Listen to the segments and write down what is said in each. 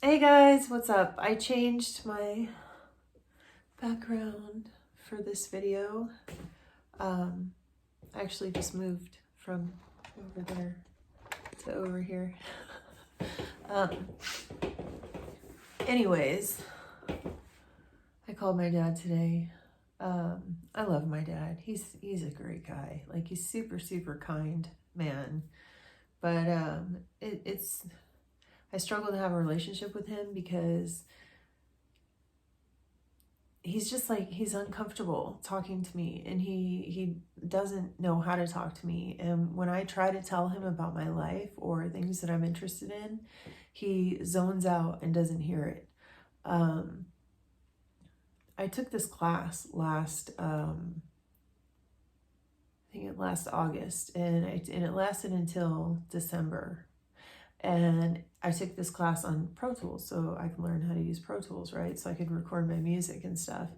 Hey guys, what's up? I changed my background for this video. I actually just moved from over there to over here. um, anyways, I called my dad today. I love my dad. He's a great guy. Like, he's super kind man. But it's I struggle to have a relationship with him because he's just like, he's uncomfortable talking to me, and he doesn't know how to talk to me. And when I try to tell him about my life or things that I'm interested in, he zones out and doesn't hear it. I took this class last August, and it lasted until December. And I took this class on Pro Tools so I can learn how to use Pro Tools, right? So I could record my music and stuff.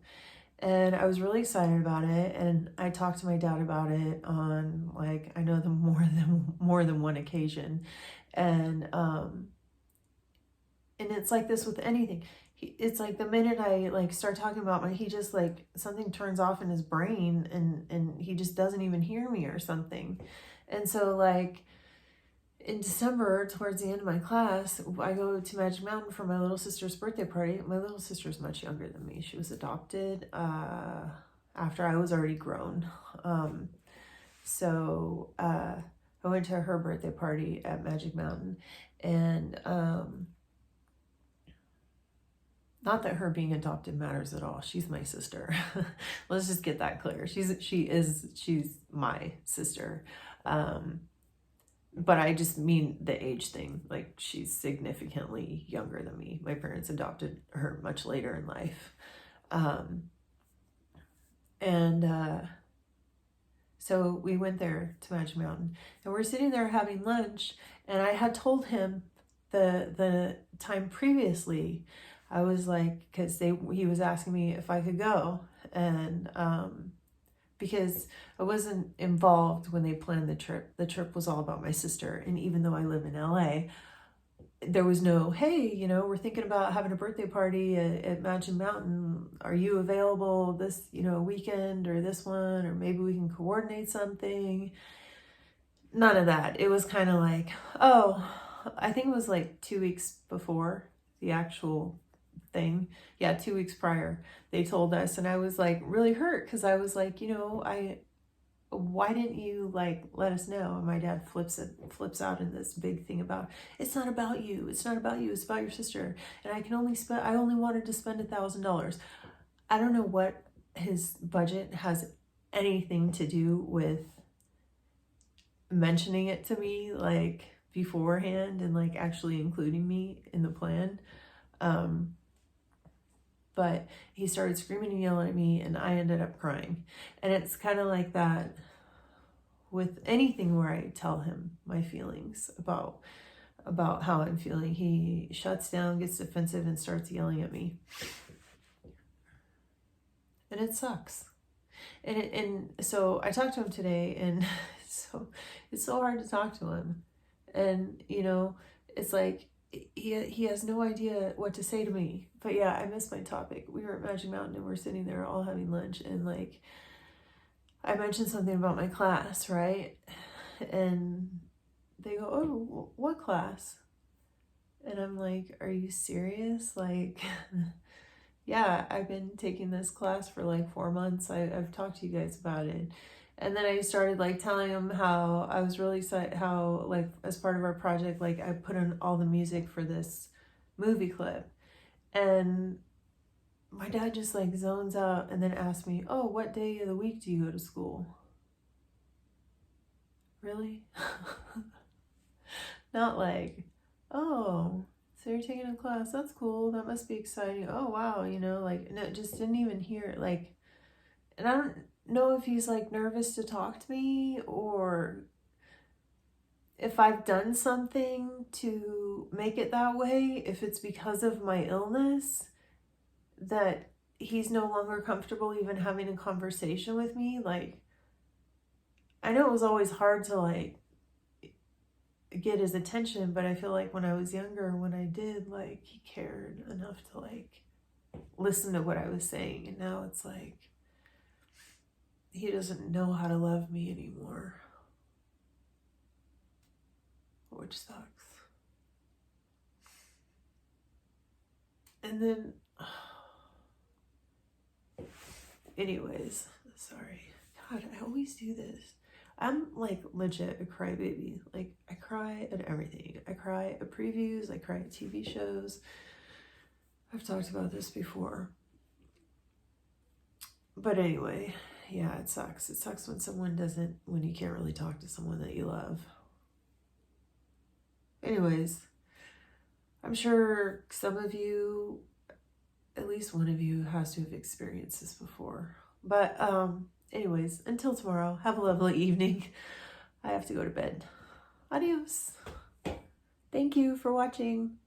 And I was really excited about it. And I talked to my dad about it on, like, I know them more than one occasion. And it's like this with anything. It's like the minute I like start talking about he just like something turns off in his brain, and he just doesn't even hear me or something. And so, like, in December, towards the end of my class, I go to Magic Mountain for my little sister's birthday party. My little sister's much younger than me. She was adopted after I was already grown. So I went to her birthday party at Magic Mountain, and not that her being adopted matters at all. She's my sister. Let's just get that clear. She's my sister. But I just mean the age thing. Like, she's significantly younger than me. My parents adopted her much later in life. So we went there to Magic Mountain, and we're sitting there having lunch, and I had told him the time previously. I was like, because he was asking me if I could go, and because I wasn't involved when they planned the trip. The trip was all about my sister. And even though I live in LA, there was no, hey, we're thinking about having a birthday party at Magic Mountain. Are you available this, weekend or this one? Or maybe we can coordinate something. None of that. It was kind of like, oh, I think it was like 2 weeks before the actual thing. Yeah, 2 weeks prior, they told us, and I was like really hurt because I was like, why didn't you like let us know? And my dad flips out in this big thing about, it's not about you, it's about your sister, and I only wanted to spend $1,000. I don't know what his budget has anything to do with mentioning it to me like beforehand and like actually including me in the plan. But he started screaming and yelling at me, and I ended up crying. And it's kind of like that with anything where I tell him my feelings about how I'm feeling. He shuts down, gets defensive, and starts yelling at me. And it sucks. And so I talked to him today, and so it's so hard to talk to him. And, it's like, he has no idea what to say to me. But yeah, I missed my topic. We were at Magic Mountain, and we're sitting there all having lunch, and like, I mentioned something about my class, right? And they go, oh, what class? And I'm like, are you serious? Like, yeah, I've been taking this class for like 4 months. I've talked to you guys about it. And then I started like telling him how I was really excited, how like as part of our project, like I put in all the music for this movie clip. And my dad just like zones out and then asks me, oh, what day of the week do you go to school? Really? Not like, oh, so you're taking a class, that's cool, that must be exciting, oh wow, like, no, just didn't even hear it. Like, and I don't know if he's like nervous to talk to me, or if I've done something to make it that way, if it's because of my illness that he's no longer comfortable even having a conversation with me. Like, I know it was always hard to like get his attention, but I feel like when I was younger, when I did, like, he cared enough to, like, listen to what I was saying. And now it's like he doesn't know how to love me anymore, which sucks. And then anyways, sorry, God, I always do this. I'm like legit a crybaby. Like, I cry at everything. I cry at previews, I cry at TV shows. I've talked about this before. But anyway, yeah, it sucks. It sucks when you can't really talk to someone that you love. Anyways, I'm sure some of you, at least one of you, has to have experienced this before. But anyways, until tomorrow, have a lovely evening. I have to go to bed. Adios. Thank you for watching.